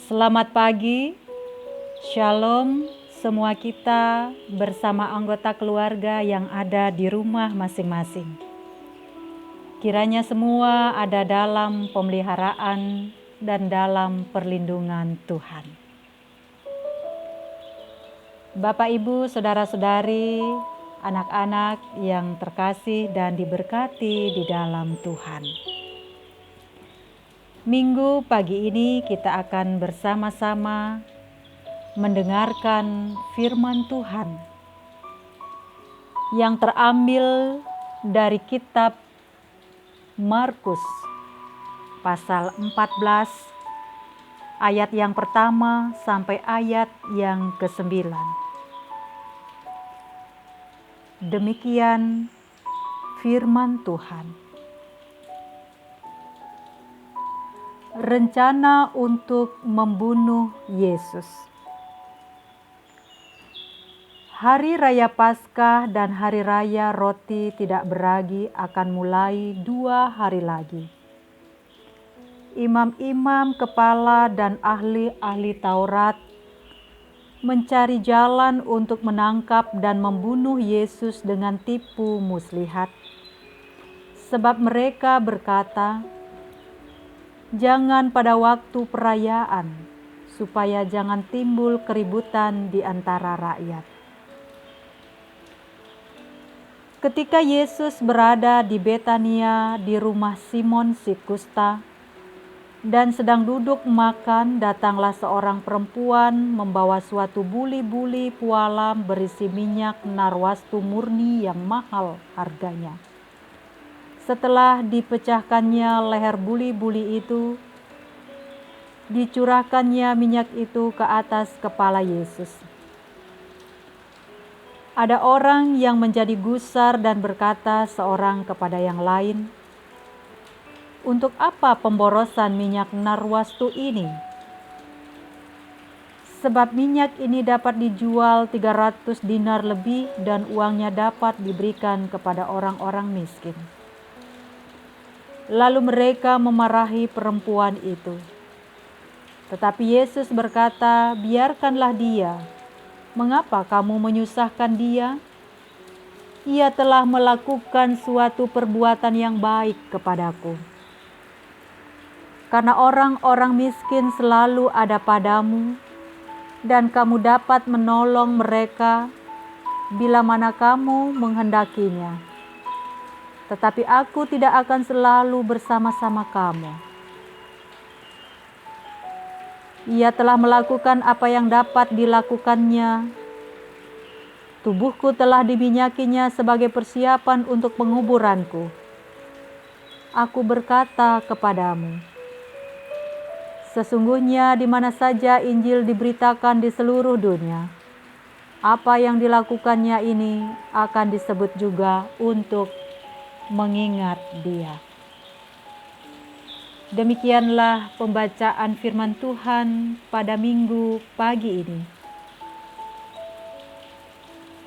Selamat pagi, Shalom semua kita bersama anggota keluarga yang ada di rumah masing-masing. Kiranya semua ada dalam pemeliharaan dan dalam perlindungan Tuhan. Bapak, Ibu, Saudara-saudari, anak-anak yang terkasih dan diberkati di dalam Tuhan. Minggu pagi ini kita akan bersama-sama mendengarkan firman Tuhan yang terambil dari kitab Markus pasal 14 ayat yang pertama sampai ayat yang ke-9. Demikian firman Tuhan. Rencana untuk membunuh Yesus. Hari Raya Paskah dan Hari Raya Roti Tidak Beragi akan mulai 2 hari lagi. Imam-imam kepala dan ahli-ahli Taurat mencari jalan untuk menangkap dan membunuh Yesus dengan tipu muslihat. Sebab mereka berkata, "Jangan pada waktu perayaan, supaya jangan timbul keributan di antara rakyat." Ketika Yesus berada di Betania di rumah Simon si Kusta dan sedang duduk makan, datanglah seorang perempuan membawa suatu buli-buli pualam berisi minyak narwastu murni yang mahal harganya. Setelah dipecahkannya leher buli-buli itu, dicurahkannya minyak itu ke atas kepala Yesus. Ada orang yang menjadi gusar dan berkata seorang kepada yang lain, "Untuk apa pemborosan minyak narwastu ini? Sebab minyak ini dapat dijual 300 dinar lebih dan uangnya dapat diberikan kepada orang-orang miskin." Lalu mereka memarahi perempuan itu. Tetapi Yesus berkata, "Biarkanlah dia. Mengapa kamu menyusahkan dia? Ia telah melakukan suatu perbuatan yang baik kepadaku. Karena orang-orang miskin selalu ada padamu, dan kamu dapat menolong mereka bila mana kamu menghendakinya. Tetapi aku tidak akan selalu bersama-sama kamu." Ia telah melakukan apa yang dapat dilakukannya. Tubuhku telah diminyakinya sebagai persiapan untuk penguburanku. Aku berkata kepadamu, sesungguhnya di mana saja Injil diberitakan di seluruh dunia, apa yang dilakukannya ini akan disebut juga untuk mengingat dia. Demikianlah pembacaan firman Tuhan pada minggu pagi ini.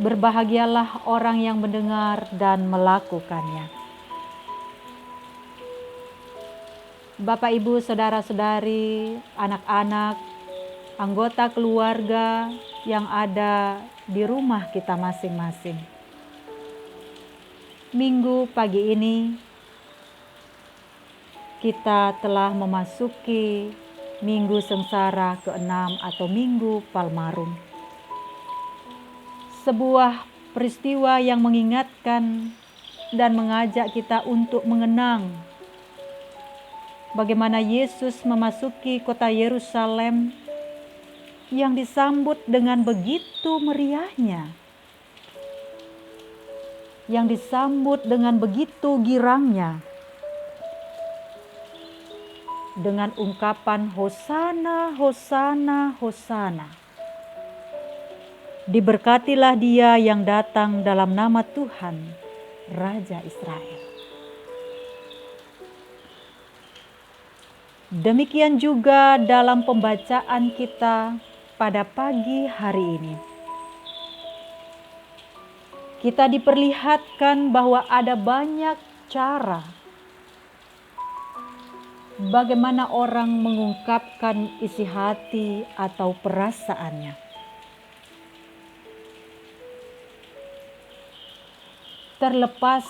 Berbahagialah orang yang mendengar dan melakukannya. Bapak, Ibu, Saudara-saudari, anak-anak, anggota keluarga yang ada di rumah kita masing-masing. Minggu pagi ini kita telah memasuki Minggu Sengsara ke-6 atau Minggu Palmarum. Sebuah peristiwa yang mengingatkan dan mengajak kita untuk mengenang bagaimana Yesus memasuki kota Yerusalem yang disambut dengan begitu meriahnya, yang disambut dengan begitu girangnya, dengan ungkapan Hosana, Hosana, Hosana. Diberkatilah dia yang datang dalam nama Tuhan, Raja Israel. Demikian juga dalam pembacaan kita pada pagi hari ini. Kita diperlihatkan bahwa ada banyak cara bagaimana orang mengungkapkan isi hati atau perasaannya. Terlepas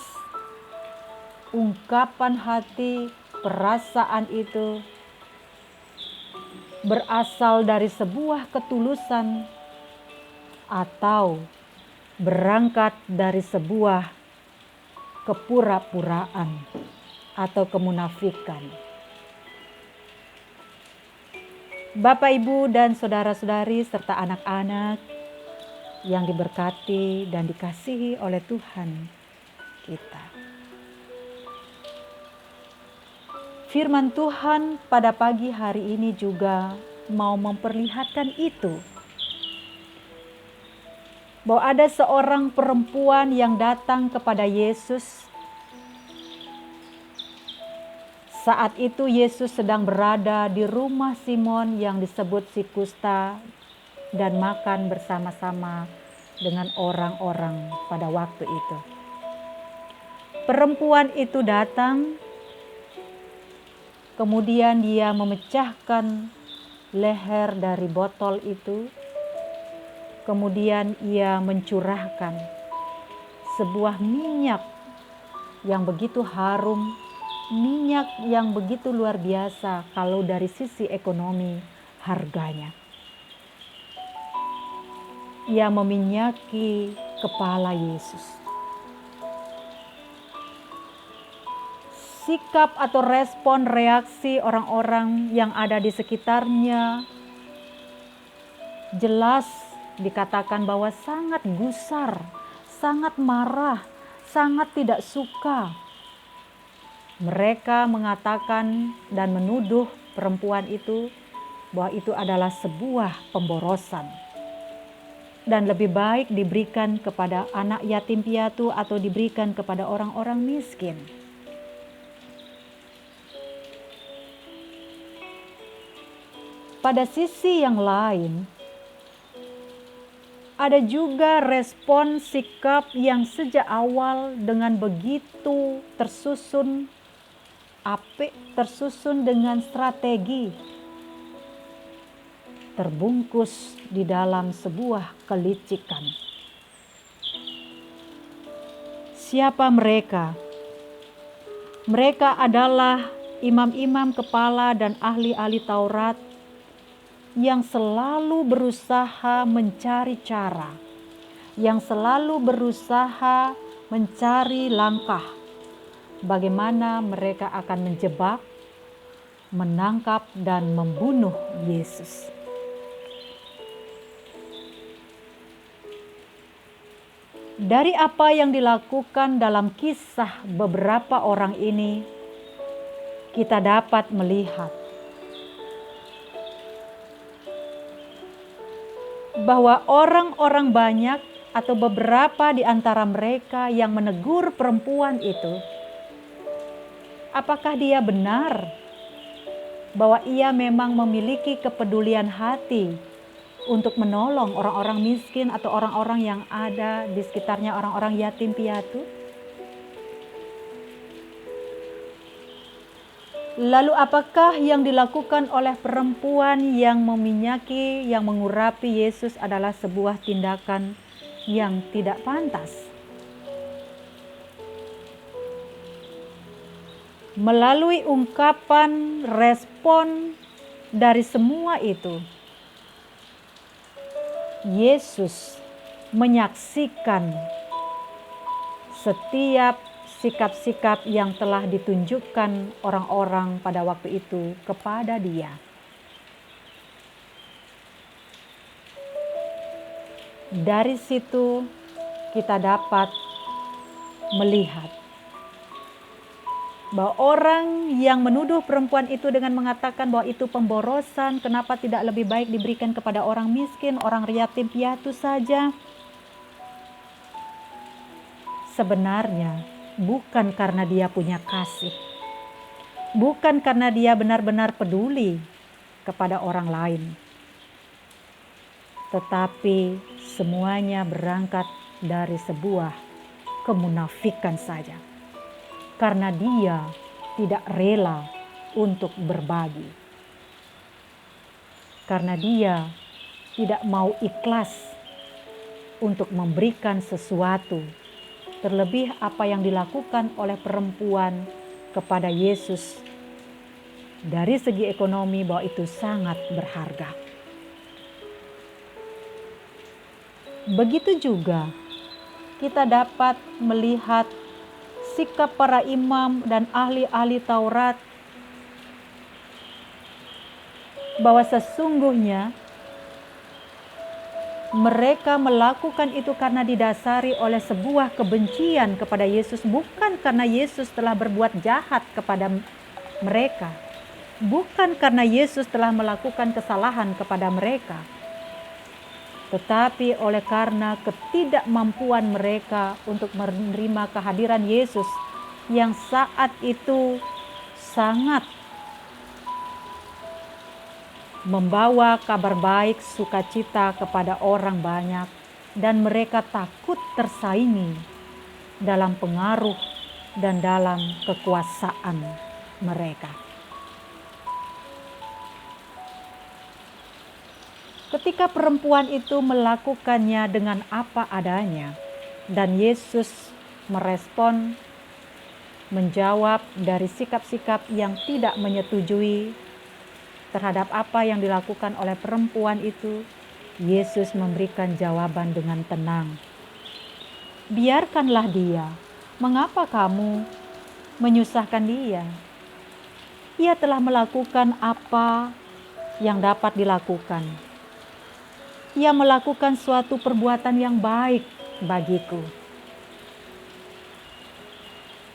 ungkapan hati, perasaan itu berasal dari sebuah ketulusan atau berangkat dari sebuah kepura-puraan atau kemunafikan. Bapak, Ibu, dan saudara-saudari serta anak-anak yang diberkati dan dikasihi oleh Tuhan kita. Firman Tuhan pada pagi hari ini juga mau memperlihatkan itu. Bahwa ada seorang perempuan yang datang kepada Yesus. Saat itu Yesus sedang berada di rumah Simon yang disebut si Kusta dan makan bersama-sama dengan orang-orang pada waktu itu. Perempuan itu datang, kemudian dia memecahkan leher dari botol itu. Kemudian ia mencurahkan sebuah minyak yang begitu harum, minyak yang begitu luar biasa kalau dari sisi ekonomi harganya. Ia meminyaki kepala Yesus. Sikap atau respon reaksi orang-orang yang ada di sekitarnya jelas dikatakan bahwa sangat gusar, sangat marah, sangat tidak suka. Mereka mengatakan dan menuduh perempuan itu bahwa itu adalah sebuah pemborosan. Dan lebih baik diberikan kepada anak yatim piatu atau diberikan kepada orang-orang miskin. Pada sisi yang lain, ada juga respon sikap yang sejak awal dengan begitu tersusun apik, tersusun dengan strategi, terbungkus di dalam sebuah kelicikan. Siapa mereka? Mereka adalah imam-imam kepala dan ahli-ahli Taurat yang selalu berusaha mencari cara, yang selalu berusaha mencari langkah bagaimana mereka akan menjebak, menangkap, dan membunuh Yesus. Dari apa yang dilakukan dalam kisah beberapa orang ini, kita dapat melihat bahwa orang-orang banyak atau beberapa di antara mereka yang menegur perempuan itu, apakah dia benar bahwa ia memang memiliki kepedulian hati untuk menolong orang-orang miskin atau orang-orang yang ada di sekitarnya, orang-orang yatim piatu? Lalu apakah yang dilakukan oleh perempuan yang meminyaki, yang mengurapi Yesus adalah sebuah tindakan yang tidak pantas? Melalui ungkapan respon dari semua itu, Yesus menyaksikan setiap sikap-sikap yang telah ditunjukkan orang-orang pada waktu itu kepada Dia. Dari situ kita dapat melihat bahwa orang yang menuduh perempuan itu dengan mengatakan bahwa itu pemborosan, kenapa tidak lebih baik diberikan kepada orang miskin, orang yatim piatu saja. Sebenarnya bukan karena dia punya kasih, bukan karena dia benar-benar peduli kepada orang lain, tetapi semuanya berangkat dari sebuah kemunafikan saja. Karena dia tidak rela untuk berbagi. Karena dia tidak mau ikhlas untuk memberikan sesuatu, terlebih apa yang dilakukan oleh perempuan kepada Yesus dari segi ekonomi bahwa itu sangat berharga. Begitu juga kita dapat melihat sikap para imam dan ahli-ahli Taurat bahwa sesungguhnya mereka melakukan itu karena didasari oleh sebuah kebencian kepada Yesus, bukan karena Yesus telah berbuat jahat kepada mereka, bukan karena Yesus telah melakukan kesalahan kepada mereka, tetapi oleh karena ketidakmampuan mereka untuk menerima kehadiran Yesus yang saat itu sangat membawa kabar baik sukacita kepada orang banyak, dan mereka takut tersaingi dalam pengaruh dan dalam kekuasaan mereka. Ketika perempuan itu melakukannya dengan apa adanya, dan Yesus merespon, menjawab dari sikap-sikap yang tidak menyetujui terhadap apa yang dilakukan oleh perempuan itu, Yesus memberikan jawaban dengan tenang. Biarkanlah dia. Mengapa kamu menyusahkan dia? Ia telah melakukan apa yang dapat dilakukan. Ia melakukan suatu perbuatan yang baik bagiku.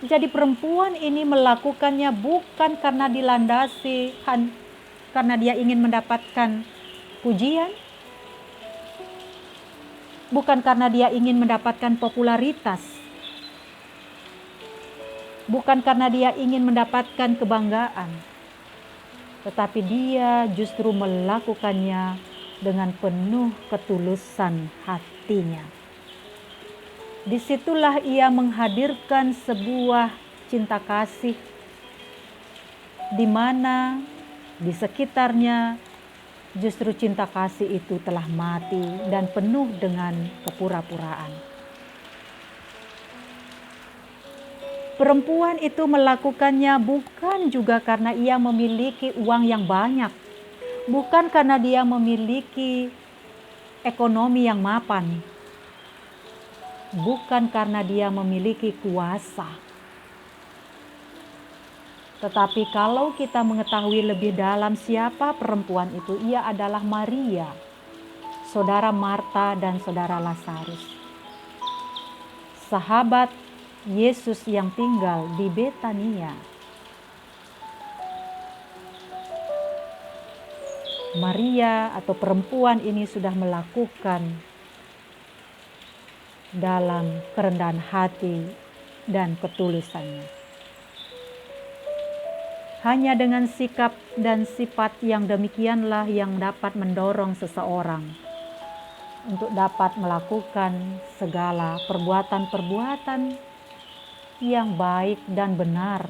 Jadi perempuan ini melakukannya bukan karena dilandasi, karena dia ingin mendapatkan pujian, bukan karena dia ingin mendapatkan popularitas, bukan karena dia ingin mendapatkan kebanggaan, tetapi dia justru melakukannya dengan penuh ketulusan hatinya. Disitulah ia menghadirkan sebuah cinta kasih, di mana di sekitarnya justru cinta kasih itu telah mati dan penuh dengan kepura-puraan. Perempuan itu melakukannya bukan juga karena ia memiliki uang yang banyak, bukan karena dia memiliki ekonomi yang mapan, bukan karena dia memiliki kuasa. Tetapi kalau kita mengetahui lebih dalam siapa perempuan itu, ia adalah Maria, saudara Marta dan saudara Lazarus, sahabat Yesus yang tinggal di Betania. Maria atau perempuan ini sudah melakukan dalam kerendahan hati dan ketulusannya. Hanya dengan sikap dan sifat yang demikianlah yang dapat mendorong seseorang untuk dapat melakukan segala perbuatan-perbuatan yang baik dan benar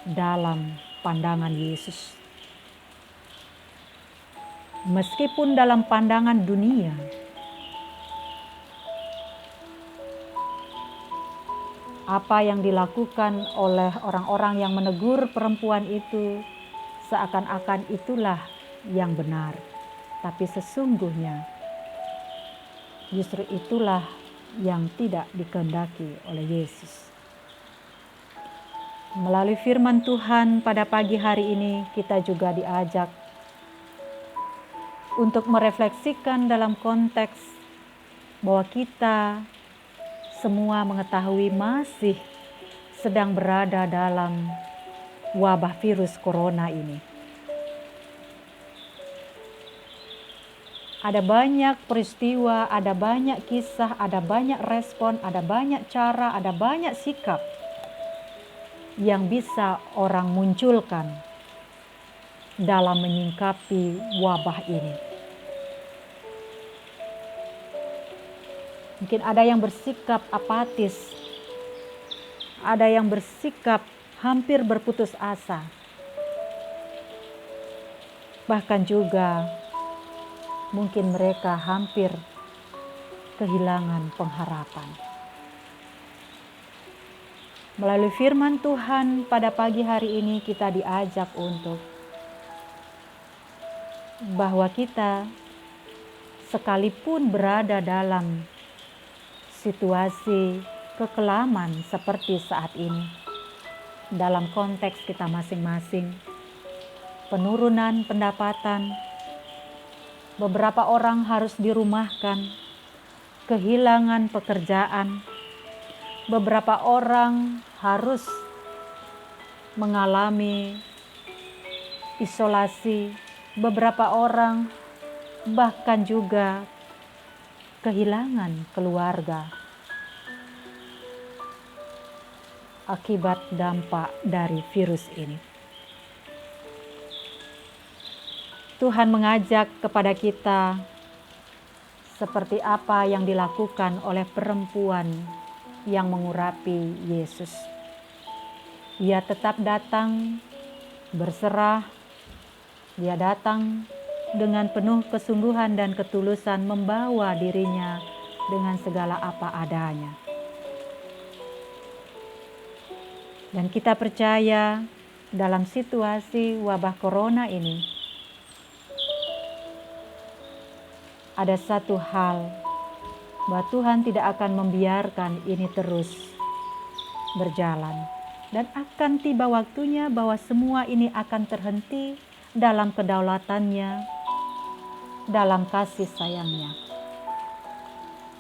dalam pandangan Yesus. Meskipun dalam pandangan dunia, apa yang dilakukan oleh orang-orang yang menegur perempuan itu seakan-akan itulah yang benar. Tapi sesungguhnya justru itulah yang tidak dikehendaki oleh Yesus. Melalui firman Tuhan pada pagi hari ini, kita juga diajak untuk merefleksikan dalam konteks bahwa kita semua mengetahui masih sedang berada dalam wabah virus corona ini. Ada banyak peristiwa, ada banyak kisah, ada banyak respon, ada banyak cara, ada banyak sikap yang bisa orang munculkan dalam menyingkapi wabah ini. Mungkin ada yang bersikap apatis, ada yang bersikap hampir berputus asa. Bahkan juga mungkin mereka hampir kehilangan pengharapan. Melalui firman Tuhan pada pagi hari ini kita diajak untuk bahwa kita sekalipun berada dalam situasi kekelaman seperti saat ini, dalam konteks kita masing-masing, penurunan pendapatan, beberapa orang harus dirumahkan, kehilangan pekerjaan, beberapa orang harus mengalami isolasi, beberapa orang bahkan juga kehilangan keluarga akibat dampak dari virus ini. Tuhan mengajak kepada kita seperti apa yang dilakukan oleh perempuan yang mengurapi Yesus. Ia tetap datang berserah, dia datang dengan penuh kesungguhan dan ketulusan membawa dirinya dengan segala apa adanya. Dan kita percaya dalam situasi wabah corona ini, ada satu hal, bahwa Tuhan tidak akan membiarkan ini terus berjalan. Dan akan tiba waktunya bahwa semua ini akan terhenti dalam kedaulatannya, dalam kasih sayangnya.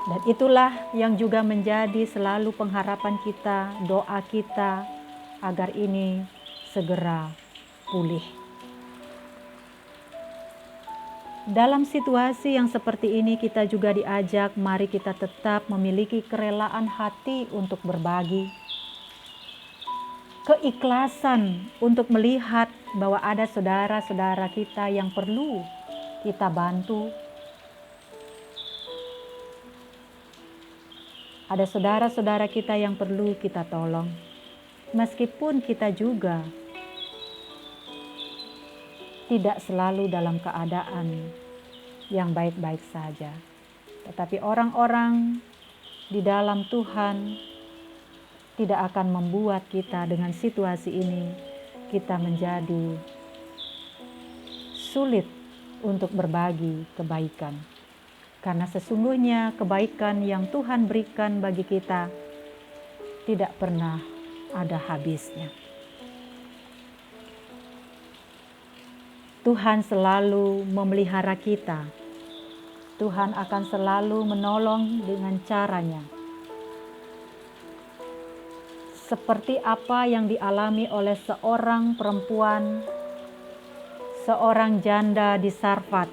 Dan itulah yang juga menjadi selalu pengharapan kita, doa kita, agar ini segera pulih. Dalam situasi yang seperti ini kita juga diajak, mari kita tetap memiliki kerelaan hati untuk berbagi. Keikhlasan untuk melihat bahwa ada saudara-saudara kita yang perlu kita bantu. Ada saudara-saudara kita yang perlu kita tolong. Meskipun kita juga tidak selalu dalam keadaan yang baik-baik saja. Tetapi orang-orang di dalam Tuhan tidak akan membuat kita dengan situasi ini kita menjadi sulit untuk berbagi kebaikan. Karena sesungguhnya kebaikan yang Tuhan berikan bagi kita tidak pernah ada habisnya. Tuhan selalu memelihara kita. Tuhan akan selalu menolong dengan caranya. Seperti apa yang dialami oleh seorang perempuan, seorang janda di Sarfat.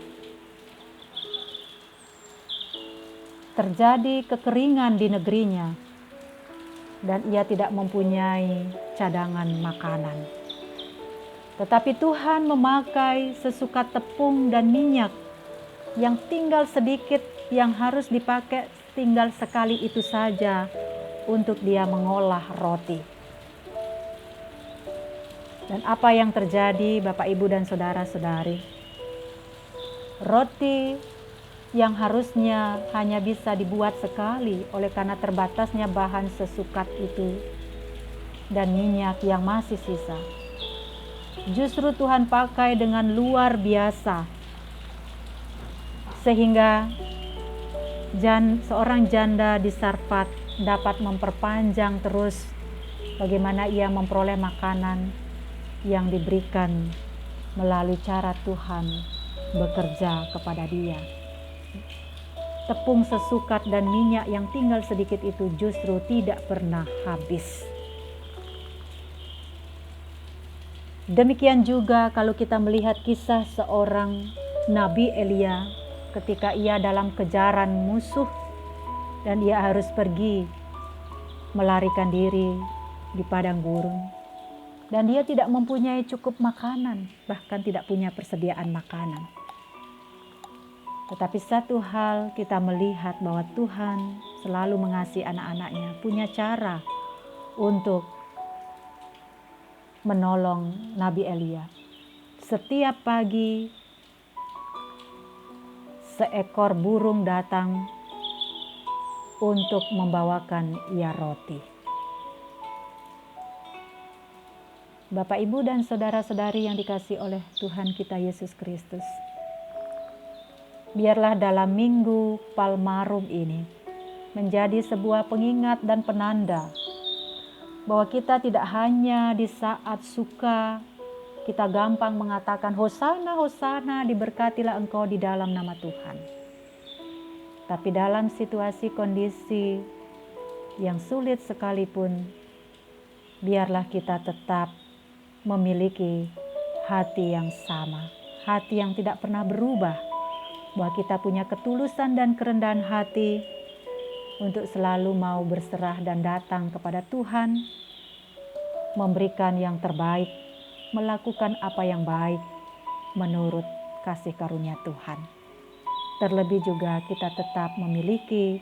Terjadi kekeringan di negerinya dan ia tidak mempunyai cadangan makanan. Tetapi Tuhan memakai sesukat tepung dan minyak yang tinggal sedikit, yang harus dipakai tinggal sekali itu saja untuk dia mengolah roti. Dan apa yang terjadi Bapak, Ibu, dan Saudara-saudari? Roti yang harusnya hanya bisa dibuat sekali oleh karena terbatasnya bahan sesukat itu dan minyak yang masih sisa, justru Tuhan pakai dengan luar biasa. Sehingga seorang janda di Sarfat dapat memperpanjang terus bagaimana ia memperoleh makanan yang diberikan melalui cara Tuhan bekerja kepada dia. Tepung sesukat dan minyak yang tinggal sedikit itu justru tidak pernah habis. Demikian juga kalau kita melihat kisah seorang Nabi Elia ketika ia dalam kejaran musuh dan ia harus pergi melarikan diri di padang gurun. Dan dia tidak mempunyai cukup makanan, bahkan tidak punya persediaan makanan. Tetapi satu hal kita melihat bahwa Tuhan selalu mengasihi anak-anaknya, punya cara untuk menolong Nabi Elia. Setiap pagi seekor burung datang untuk membawakan ia roti. Bapak, Ibu, dan saudara-saudari yang dikasihi oleh Tuhan kita Yesus Kristus, biarlah dalam Minggu Palmarum ini menjadi sebuah pengingat dan penanda bahwa kita tidak hanya di saat suka kita gampang mengatakan Hosana, Hosana, diberkatilah engkau di dalam nama Tuhan. Tapi dalam situasi kondisi yang sulit sekalipun, biarlah kita tetap memiliki hati yang sama, hati yang tidak pernah berubah, bahwa kita punya ketulusan dan kerendahan hati untuk selalu mau berserah dan datang kepada Tuhan, memberikan yang terbaik, melakukan apa yang baik menurut kasih karunia Tuhan. Terlebih juga kita tetap memiliki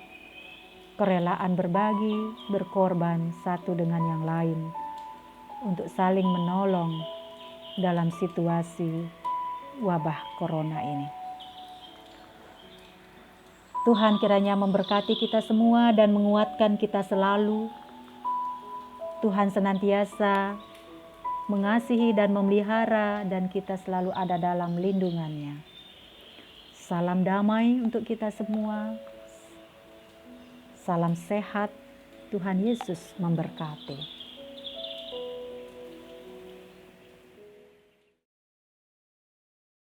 kerelaan berbagi, berkorban satu dengan yang lain untuk saling menolong dalam situasi wabah corona ini. Tuhan kiranya memberkati kita semua dan menguatkan kita selalu. Tuhan senantiasa mengasihi dan memelihara, dan kita selalu ada dalam lindungannya. Salam damai untuk kita semua. Salam sehat. Tuhan Yesus memberkati.